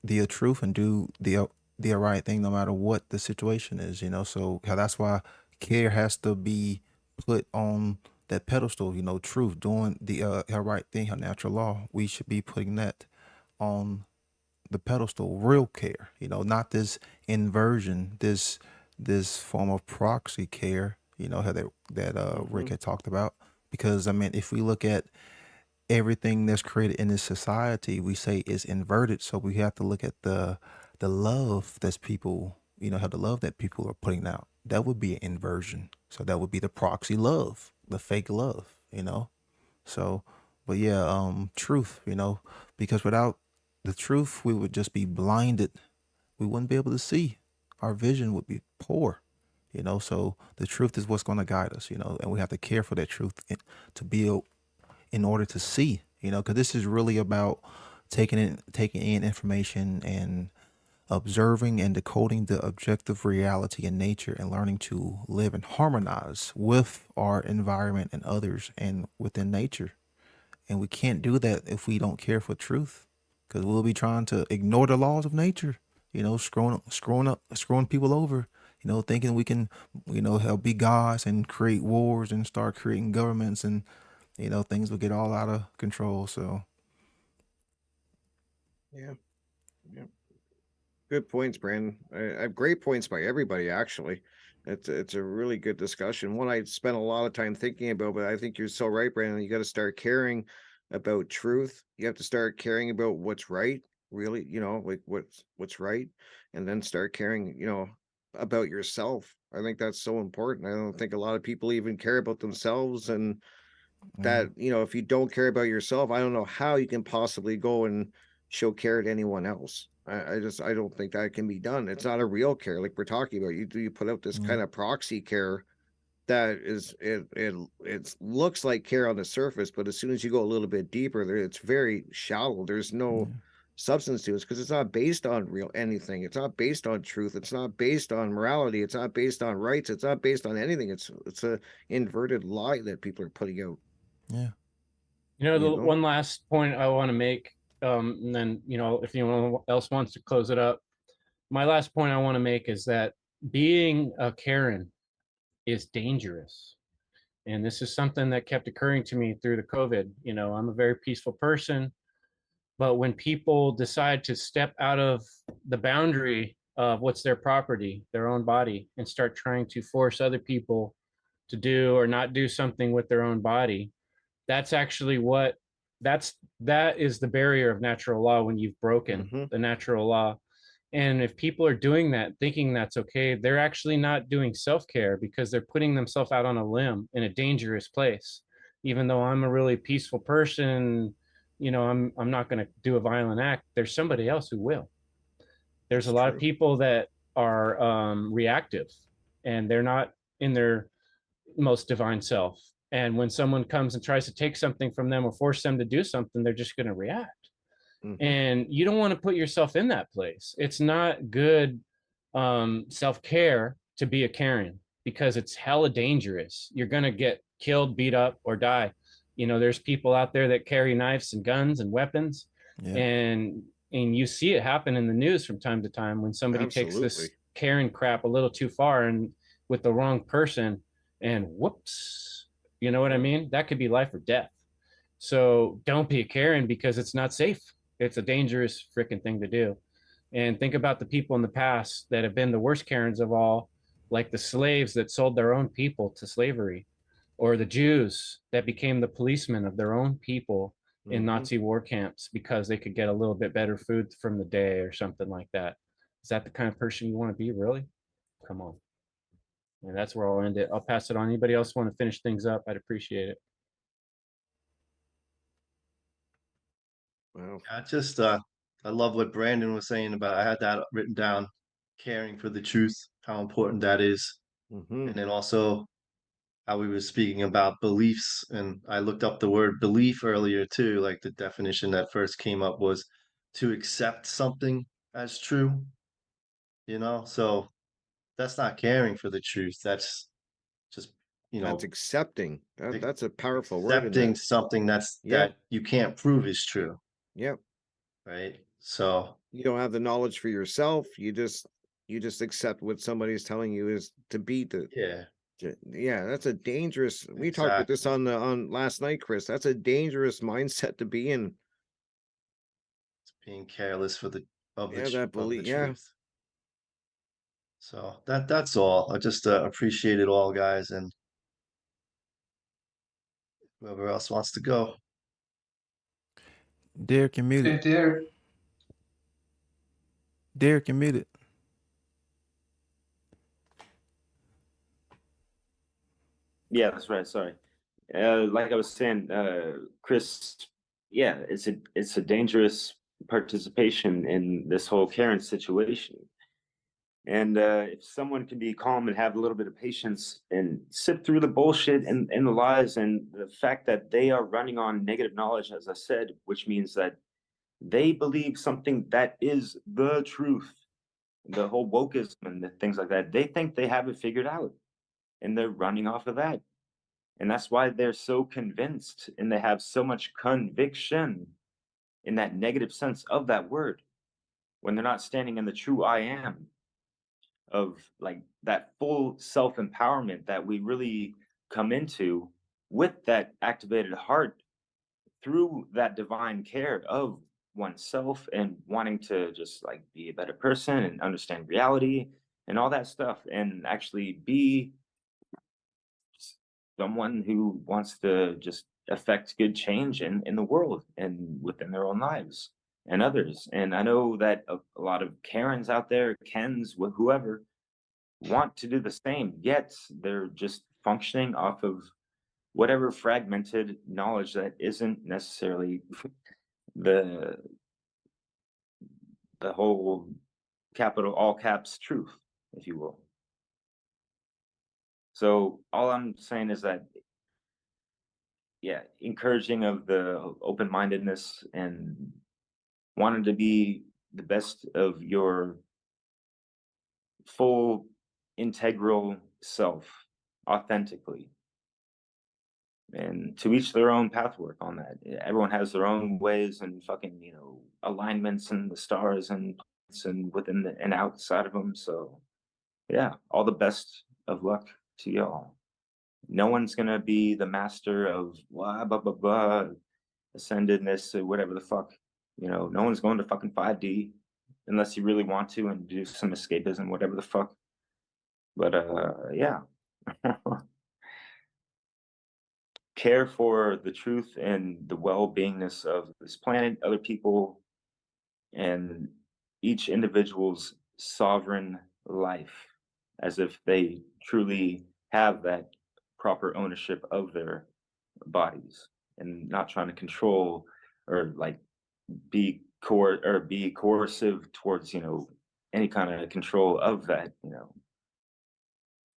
the truth and do the right thing no matter what the situation is. So that's why care has to be put on that pedestal. Truth, doing the her right thing, her natural law. We should be putting that on the pedestal. Real care, not this inversion, this form of proxy care, how that Rick had talked about. Because I mean, if we look at everything that's created in this society, we say is inverted. So we have to look at the love that's people, how the love that people are putting out. That would be an inversion. So that would be the proxy love, the fake love. So, but yeah, truth, because without the truth, we would just be blinded. We wouldn't be able to see. Our vision would be poor. So the truth is what's going to guide us. And we have to care for that truth to be in order to see. Because this is really about taking in information and observing and decoding the objective reality in nature and learning to live and harmonize with our environment and others and within nature. And we can't do that if we don't care for truth, because we'll be trying to ignore the laws of nature, screwing people over, thinking we can, help be gods and create wars and start creating governments, and things will get all out of control. So Yeah. Yeah. Good points, Brandon. I have great points by everybody, actually. It's a really good discussion. One I spent a lot of time thinking about, but I think you're so right, Brandon. You got to start caring about truth. You have to start caring about what's right, really, like what's right, and then start caring, about yourself. I think that's so important. I don't think a lot of people even care about themselves, and yeah, that, if you don't care about yourself, I don't know how you can possibly go and show care to anyone else. I don't think that can be done. It's not a real care like we're talking about. You put out this yeah, kind of proxy care that is it looks like care on the surface, but as soon as you go a little bit deeper there, it's very shallow. There's no yeah, substance to it because it's not based on real anything. It's not based on truth. It's not based on morality. It's not based on rights. It's not based on anything. It's a inverted lie that people are putting out, yeah. The you know. one last point I want to make, and then if anyone else wants to close it up, my last point I want to make is that being a Karen is dangerous. And this is something that kept occurring to me through the COVID. I'm a very peaceful person, but when people decide to step out of the boundary of what's their property, their own body, and start trying to force other people to do or not do something with their own body, that's actually that is the barrier of natural law when you've broken Mm-hmm. the natural law. And if people are doing that, thinking that's okay, they're actually not doing self-care because they're putting themselves out on a limb in a dangerous place. Even though I'm a really peaceful person, I'm not going to do a violent act. There's somebody else who will. There's That's a lot of true. people that are reactive, and they're not in their most divine self. And when someone comes and tries to take something from them or force them to do something, they're just going to react. Mm-hmm. And you don't want to put yourself in that place. It's not good self-care to be a Karen because it's hella dangerous. You're going to get killed, beat up, or die. There's people out there that carry knives and guns and weapons, Yeah. and you see it happen in the news from time to time when somebody takes Absolutely. this Karen crap a little too far and with the wrong person, and whoops, you know what I Yeah. mean? That could be life or death. So don't be a Karen because it's not safe. It's a dangerous freaking thing to do. And think about the people in the past that have been the worst Karens of all, like the slaves that sold their own people to slavery, or the Jews that became the policemen of their own people in Mm-hmm. Nazi war camps because they could get a little bit better food from the day or something like that. Is that the kind of person you want to be, really? Come on. And that's where I'll end it. I'll pass it on. Anybody else want to finish things up? I'd appreciate it. Well. I just I love what Brandon was saying about I had that written down, caring for the truth, how important that is. Mm-hmm. And then also how we were speaking about beliefs. And I looked up the word belief earlier too, like the definition that first came up was to accept something as true, So that's not caring for the truth. That's just, you That's know, accepting. ac- That's a powerful word in accepting that. something Yep. that you can't prove is true, Yep. right? So You don't have the knowledge for yourself. You just accept what somebody's telling you is to be yeah, yeah, that's a dangerous. We talked about this exactly. on last night, Chris. That's a dangerous mindset to be in. It's being careless for the Yeah, that of belief. the Yeah. truth. So that's all. I just appreciate it all, guys, and whoever else wants to go. Derek, you're muted. Hey, there. Derek, you're muted. Yeah, that's right. Sorry. Like I was saying, Chris, yeah, it's a dangerous participation in this whole Karen situation. And if someone can be calm and have a little bit of patience and sit through the bullshit and the lies and the fact that they are running on negative knowledge, as I said, which means that they believe something that is the truth. the whole wokeism and the things like that, they think they have it figured out, and they're running off of that. And that's why they're so convinced and they have so much conviction in that negative sense of that word when they're not standing in the true I am of like that full self empowerment that we really come into with that activated heart through that divine care of oneself and wanting to just like be a better person and understand reality and all that stuff and actually be someone who wants to just affect good change in the world and within their own lives and others. And I know that a lot of Karens out there, Kens, whoever, want to do the same, yet they're just functioning off of whatever fragmented knowledge that isn't necessarily the the whole capital all caps truth, if you will. So all I'm saying is that yeah, encouraging of the open-mindedness and wanting to be the best of your full integral self authentically, and to each their own pathwork on that. Everyone has their own ways and fucking alignments and the stars and planets and within and outside of them. So yeah, all the best of luck to y'all. No one's gonna be the master of blah blah blah blah ascendedness or whatever the fuck. No one's going to fucking 5D unless you really want to and do some escapism, whatever the fuck. But yeah. Care for the truth and the well-beingness of this planet, other people, and each individual's sovereign life as if they truly have that proper ownership of their bodies and not trying to control or like be coercive towards any kind of control of that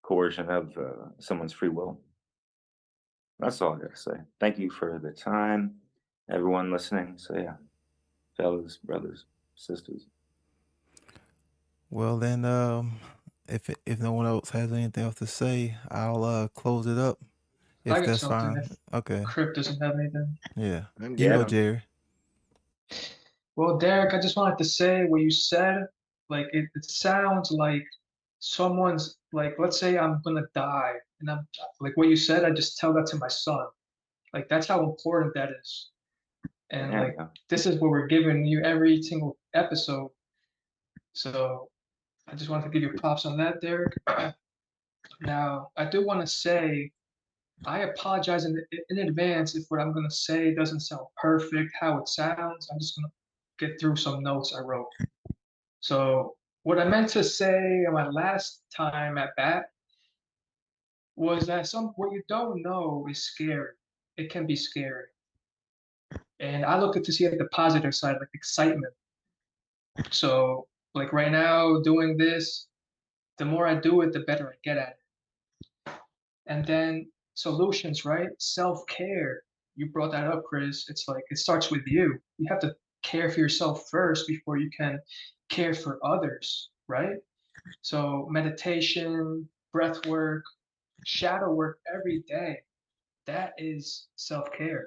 coercion of someone's free will. That's all I gotta say. Thank you for the time, everyone listening. So yeah, fellas, brothers, sisters. Well then, if no one else has anything else to say, I'll close it up. I If got that's something fine. if Okay. Crypt doesn't have anything. Yeah. I'm You go, down. Jerry. Well, Derek, I just wanted to say what you said. Like it sounds like someone's like, let's say I'm gonna die, and I'm like what you said. I just tell that to my son. Like that's how important that is. And Yeah, like yeah. this is what we're giving you every single episode. So I just wanted to give you props on that, Derek. Now I do want to say I apologize in advance if what I'm gonna say doesn't sound perfect how it sounds. I'm just gonna get through some notes I wrote. So what I meant to say on my last time at bat was that what you don't know is scary. It can be scary. And I look at to see like the positive side, like excitement. So like right now doing this, the more I do it, the better I get at it. And then solutions, right? Self-care. You brought that up, Chris. It's like it starts with you. You have to care for yourself first before you can care for others, right? So meditation, breath work, shadow work every day. That is self-care.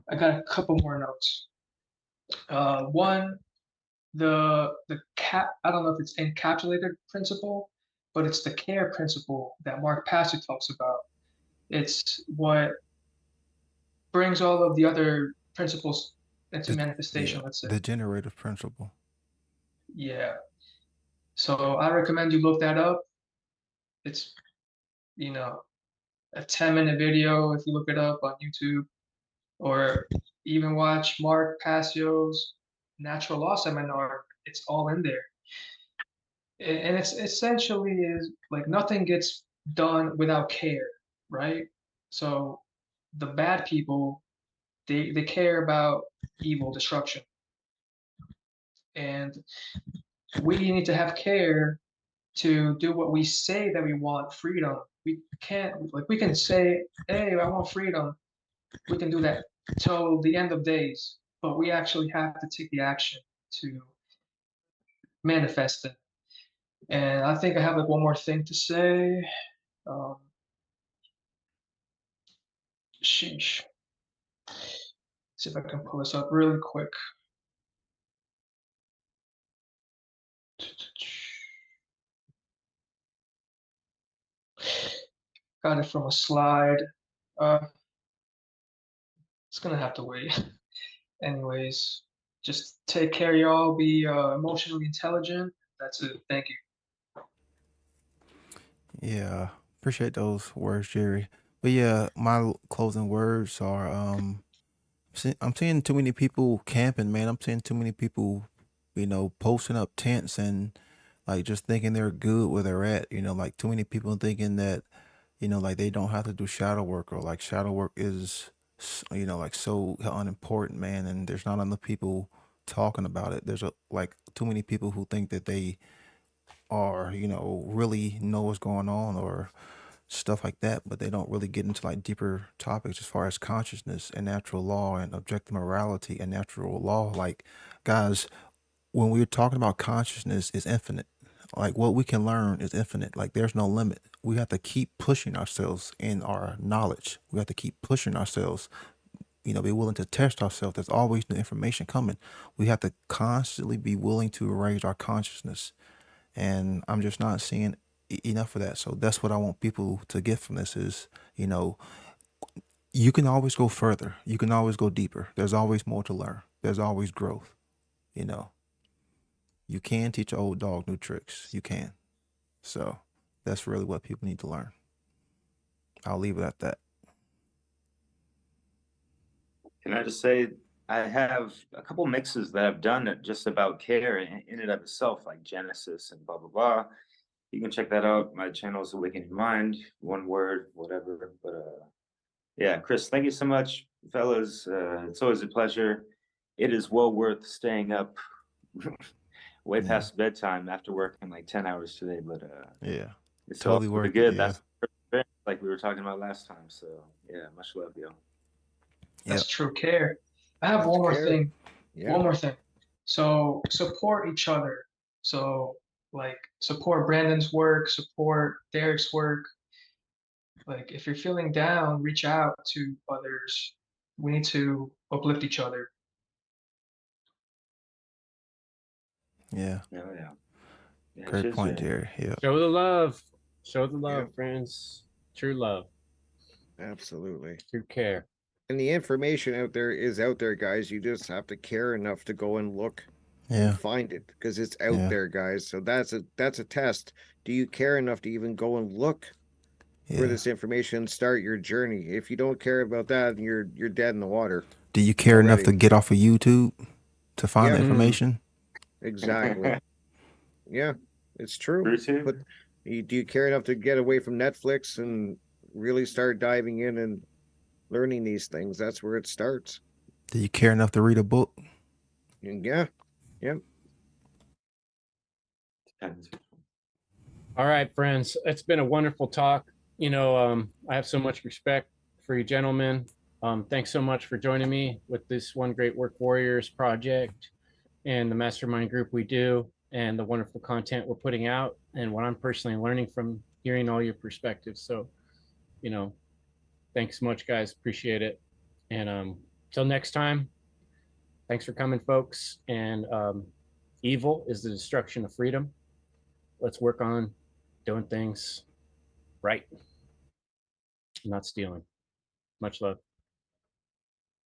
I got a couple more notes. One, the cap. I don't know if it's encapsulated principle, but it's the care principle that Mark Passy talks about. It's what brings all of the other principles into Yeah. manifestation. Let's say, The generative principle. yeah. So I recommend you look that up. It's you know a 10-minute video if you look it up on YouTube, or even watch Mark Passio's Natural Law Seminar. It's all in there. And it's essentially is like nothing gets done without care, right? So the bad people, they care about evil, destruction. And we need to have care to do what we say that we want, freedom. We can't, like, we can say, hey, I want freedom. We can do that till the end of days, but we actually have to take the action to manifest it. And I think I have like one more thing to say. Um, sheesh. See if I can pull this up really quick. Got it from a slide. Uh, it's gonna have to wait. Anyways, just take care, y'all. Be emotionally intelligent. That's it. Thank you. Yeah, appreciate those words, Jerry. But yeah, my closing words are I'm seeing too many people camping, man. I'm seeing too many people, posting up tents and like just thinking they're good where they're at. Like too many people thinking that, like they don't have to do shadow work, or like shadow work is, like so unimportant, man. And there's not enough people talking about it. There's like too many people who think that they are, really know what's going on or stuff like that, but they don't really get into like deeper topics as far as consciousness and natural law and objective morality and natural law. Like, guys, when we're talking about consciousness is infinite. Like what we can learn is infinite. Like there's no limit. We have to keep pushing ourselves in our knowledge. We have to keep pushing ourselves, be willing to test ourselves. There's always new information coming. We have to constantly be willing to raise our consciousness, and I'm just not seeing enough of that. So that's what I want people to get from this is, you know, you can always go further. You can always go deeper. There's always more to learn. There's always growth. You know, you can teach an old dog new tricks. You can. So that's really what people need to learn. I'll leave it at that. Can I just say, I have a couple mixes that I've done that just about care in and of itself, like Genesis and blah blah blah. You can check that out. My channel is Awakening Mind, one word, whatever. But yeah, Chris, thank you so much, fellas. It's always a pleasure. It is well worth staying up way Yeah. past bedtime after working like 10 hours today. But Yeah. it's all Totally for the worth it. good. Yeah. That's like we were talking about last time. So yeah, much love, yo. Yep. That's true care. I have That's one more care. thing. Yeah. One more thing. So support each other. So like support Brandon's work, support Derek's work. Like if you're feeling down, reach out to others. We need to uplift each other. Yeah. Yeah, yeah. Yeah, Great cheers, point, Jay. Jerry. Yeah. Show the love. Show the love, Yep. friends. True love. Absolutely. True care. And the information out there is out there, guys. You just have to care enough to go and look and Yeah. find it because it's out Yeah. there, guys. So that's a test. Do you care enough to even go and look for Yeah. this information and start your journey? If you don't care about that, you're dead in the water Do you care enough to already. get off of YouTube to find the Yeah, Mm. information? exactly. Yeah, it's true. True too. But do you care enough to get away from Netflix and really start diving in and learning these things? That's where it starts. Do you care enough to read a book? And yeah, yeah. Depends. All right, friends. It's been a wonderful talk. I have so much respect for you gentlemen. Thanks so much for joining me with this One Great Work Warriors project and the mastermind group we do and the wonderful content we're putting out and what I'm personally learning from hearing all your perspectives. So, you know, thanks so much, guys. Appreciate it. And till next time, thanks for coming, folks. And evil is the destruction of freedom. Let's work on doing things right, not stealing. Much love.